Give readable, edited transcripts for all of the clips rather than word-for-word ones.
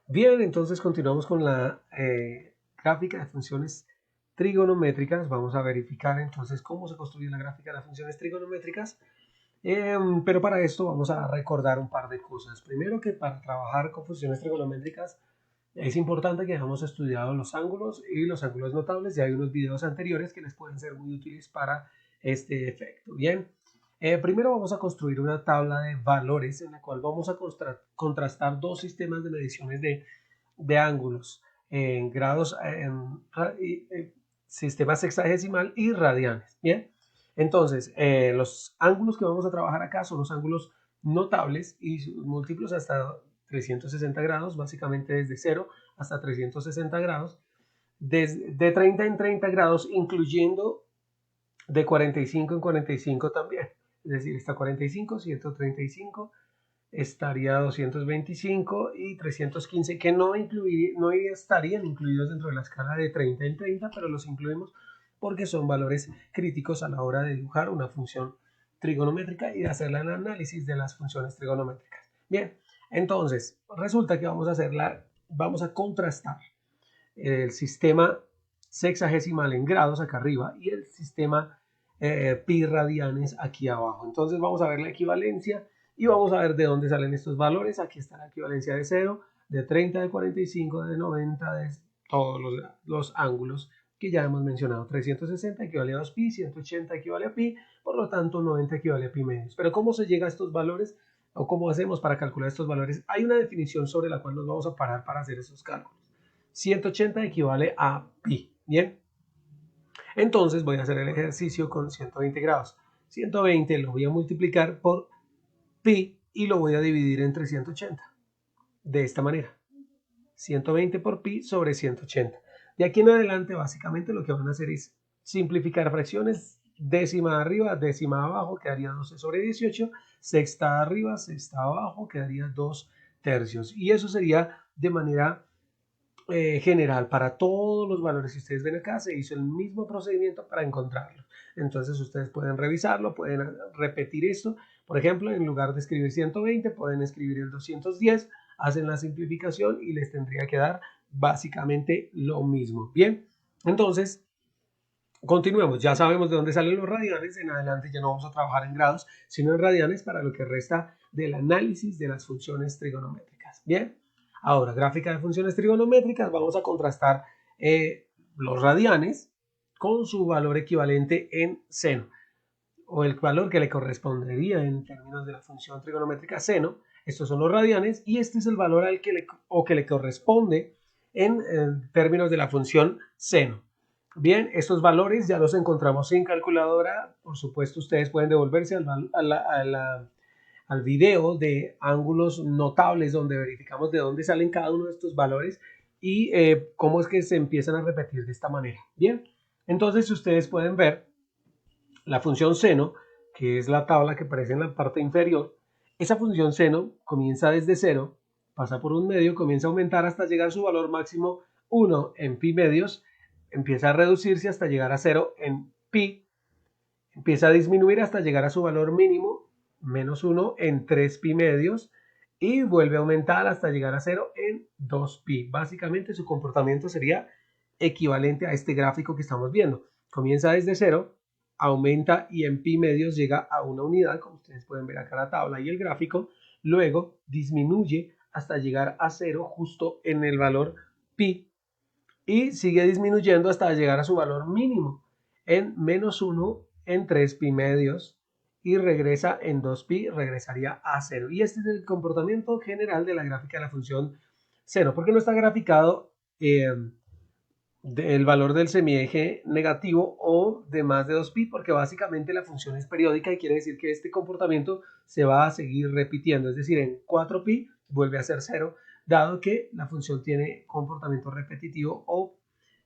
Bien, entonces continuamos con la gráfica de funciones trigonométricas. Vamos a verificar entonces cómo se construye la gráfica de las funciones trigonométricas. Pero para esto vamos a recordar un par de cosas. Primero, que para trabajar con funciones trigonométricas es importante que hayamos estudiado los ángulos y los ángulos notables. Ya hay unos videos anteriores que les pueden ser muy útiles para este efecto. Bien, primero vamos a construir una tabla de valores en la cual vamos a contrastar dos sistemas de mediciones de ángulos en grados, sistema sexagesimal y radianes. Bien, entonces los ángulos que vamos a trabajar acá son los ángulos notables y sus múltiplos hasta 360 grados, básicamente desde 0 hasta 360 grados, de 30 en 30 grados, incluyendo de 45 en 45 también. Es decir, está 45, 135, estaría 225 y 315, que no estarían incluidos dentro de la escala de 30 en 30, pero los incluimos porque son valores críticos a la hora de dibujar una función trigonométrica y de hacer el análisis de las funciones trigonométricas. Bien, entonces resulta que vamos a contrastar el sistema sexagesimal en grados acá arriba y el sistema pi radianes aquí abajo. Entonces vamos a ver la equivalencia y vamos a ver de dónde salen estos valores. Aquí está la equivalencia de 0, de 30, de 45, de 90, de todos los ángulos que ya hemos mencionado. 360 equivale a 2pi, 180 equivale a pi, por lo tanto 90 equivale a pi medios. Pero ¿cómo se llega a estos valores o cómo hacemos para calcular estos valores? Hay una definición sobre la cual nos vamos a parar para hacer esos cálculos. 180 equivale a pi. Bien, entonces voy a hacer el ejercicio con 120 grados. 120 lo voy a multiplicar por pi y lo voy a dividir entre 180. De esta manera. 120 por pi sobre 180. De aquí en adelante, básicamente lo que van a hacer es simplificar fracciones. Décima arriba, décima abajo, quedaría 12 sobre 18. Sexta arriba, sexta abajo, quedaría 2 tercios. Y eso sería de manera general para todos los valores que ustedes ven acá. Se hizo el mismo procedimiento para encontrarlo. Entonces ustedes pueden revisarlo, pueden repetir esto. Por ejemplo, en lugar de escribir 120, pueden escribir el 210, hacen la simplificación y les tendría que dar básicamente lo mismo. Bien, entonces continuemos. Ya sabemos de dónde salen los radianes. En adelante ya no vamos a trabajar en grados, sino en radianes para lo que resta del análisis de las funciones trigonométricas. Bien, ahora, gráfica de funciones trigonométricas, vamos a contrastar los radianes con su valor equivalente en seno, o el valor que le correspondería en términos de la función trigonométrica seno. Estos son los radianes y este es el valor al que le corresponde en términos de la función seno. Bien, estos valores ya los encontramos en calculadora. Por supuesto, ustedes pueden devolverse al video de ángulos notables donde verificamos de dónde salen cada uno de estos valores y cómo es que se empiezan a repetir de esta manera. Bien, entonces ustedes pueden ver la función seno, que es la tabla que aparece en la parte inferior. Esa función seno comienza desde 0, pasa por un medio, comienza a aumentar hasta llegar a su valor máximo 1 en pi medios, empieza a reducirse hasta llegar a 0 en pi, empieza a disminuir hasta llegar a su valor mínimo, menos 1 en 3 pi medios, y vuelve a aumentar hasta llegar a 0 en 2 pi. Básicamente su comportamiento sería equivalente a este gráfico que estamos viendo. Comienza desde 0, aumenta y en pi medios llega a una unidad, como ustedes pueden ver acá la tabla y el gráfico, luego disminuye hasta llegar a 0 justo en el valor pi y sigue disminuyendo hasta llegar a su valor mínimo en menos 1 en 3 pi medios y regresa en 2 pi, regresaría a 0. Y este es el comportamiento general de la gráfica de la función seno. ¿Por qué no está graficado el valor del semieje negativo o de más de 2pi? Porque básicamente la función es periódica y quiere decir que este comportamiento se va a seguir repitiendo, es decir, en 4pi vuelve a ser 0, dado que la función tiene comportamiento repetitivo o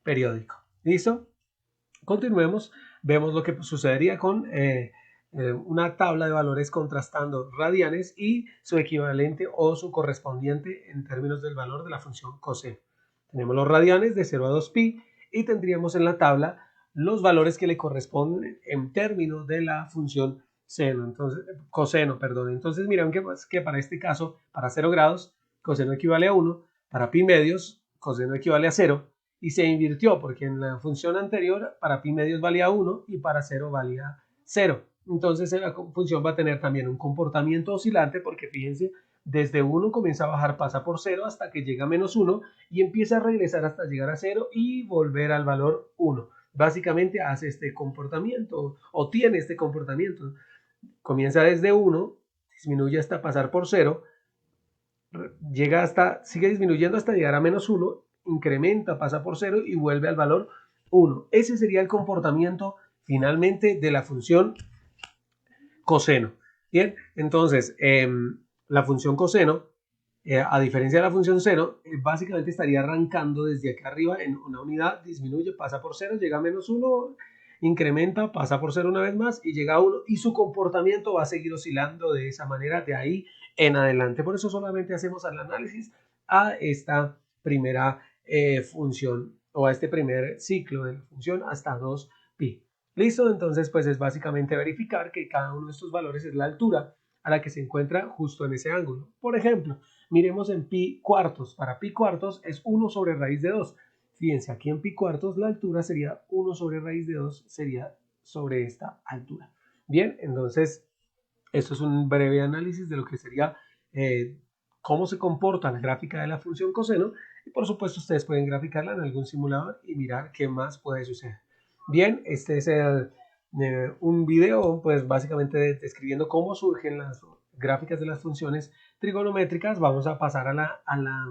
periódico. ¿Listo? Continuemos, vemos lo que sucedería con una tabla de valores contrastando radianes y su equivalente o su correspondiente en términos del valor de la función coseno. Tenemos los radianes de 0 a 2pi y tendríamos en la tabla los valores que le corresponden en términos de la función seno, entonces, coseno. Entonces miren que para este caso, para 0 grados, coseno equivale a 1, para pi medios, coseno equivale a 0, y se invirtió porque en la función anterior para pi medios valía 1 y para 0 valía 0. Entonces la función va a tener también un comportamiento oscilante porque fíjense, desde 1 comienza a bajar, pasa por 0 hasta que llega a menos 1 y empieza a regresar hasta llegar a 0 y volver al valor 1. Básicamente hace este comportamiento o tiene este comportamiento. Comienza desde 1, disminuye hasta pasar por 0, llega hasta, sigue disminuyendo hasta llegar a menos 1, incrementa, pasa por 0 y vuelve al valor 1. Ese sería el comportamiento finalmente de la función coseno. Bien, entonces la función coseno, a diferencia de la función seno, básicamente estaría arrancando desde acá arriba en una unidad, disminuye, pasa por 0, llega a menos 1, incrementa, pasa por 0 una vez más y llega a 1 y su comportamiento va a seguir oscilando de esa manera de ahí en adelante. Por eso solamente hacemos el análisis a esta primera función o a este primer ciclo de la función hasta 2pi. Listo, entonces pues es básicamente verificar que cada uno de estos valores es la altura a la que se encuentra justo en ese ángulo. Por ejemplo, miremos en pi cuartos. Para pi cuartos es 1 sobre raíz de 2. Fíjense, aquí en pi cuartos la altura sería 1 sobre raíz de 2, sería sobre esta altura. Bien, entonces esto es un breve análisis de lo que sería cómo se comporta la gráfica de la función coseno y por supuesto ustedes pueden graficarla en algún simulador y mirar qué más puede suceder. Bien, este es un video pues básicamente describiendo cómo surgen las gráficas de las funciones trigonométricas. Vamos a pasar a la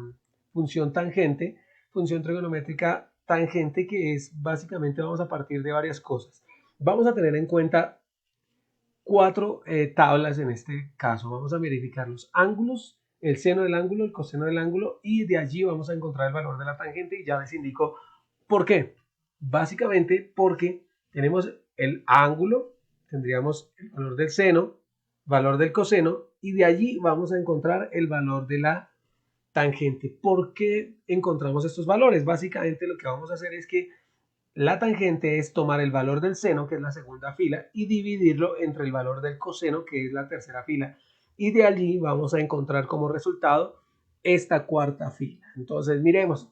función tangente, función trigonométrica tangente, que es básicamente vamos a partir de varias cosas. Vamos a tener en cuenta 4 tablas en este caso. Vamos a verificar los ángulos, el seno del ángulo, el coseno del ángulo y de allí vamos a encontrar el valor de la tangente y ya les indico por qué. Básicamente porque tenemos el ángulo, tendríamos el valor del seno, valor del coseno y de allí vamos a encontrar el valor de la tangente. ¿Por qué encontramos estos valores? Básicamente lo que vamos a hacer es que la tangente es tomar el valor del seno, que es la segunda fila, y dividirlo entre el valor del coseno, que es la tercera fila. Y de allí vamos a encontrar como resultado esta cuarta fila. Entonces miremos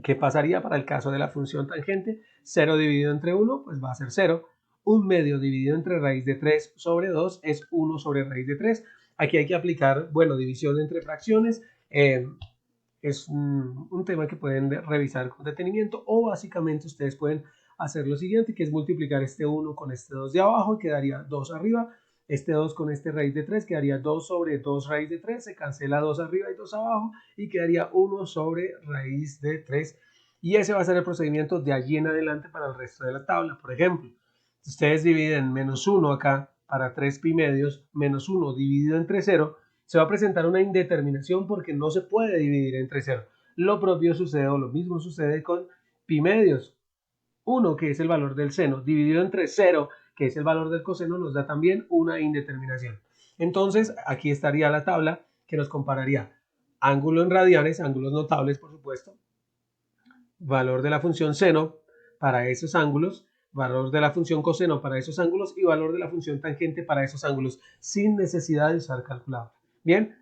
qué pasaría para el caso de la función tangente. 0 dividido entre 1, pues va a ser 0. 1/2 dividido entre raíz de 3 sobre 2 es 1 sobre raíz de 3. Aquí hay que aplicar, bueno, división entre fracciones. Es un tema que pueden revisar con detenimiento o básicamente ustedes pueden hacer lo siguiente, que es multiplicar este 1 con este 2 de abajo y quedaría 2 arriba, este 2 con este raíz de 3 quedaría 2 sobre 2 raíz de 3, se cancela 2 arriba y 2 abajo y quedaría 1 sobre raíz de 3 y ese va a ser el procedimiento de allí en adelante para el resto de la tabla. Por ejemplo, si ustedes dividen menos 1 acá para 3 pi medios, menos 1 dividido entre 0, se va a presentar una indeterminación porque no se puede dividir entre 0. Lo propio sucede o lo mismo sucede con pi medios. 1, que es el valor del seno, dividido entre 0, que es el valor del coseno, nos da también una indeterminación. Entonces, aquí estaría la tabla que nos compararía ángulo en radianes, ángulos notables, por supuesto, valor de la función seno para esos ángulos, valor de la función coseno para esos ángulos y valor de la función tangente para esos ángulos, sin necesidad de usar calculadora. Bien,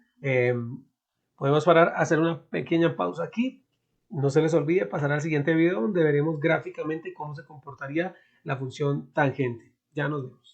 podemos parar, hacer una pequeña pausa aquí. No se les olvide pasar al siguiente video donde veremos gráficamente cómo se comportaría la función tangente. Ya nos vemos.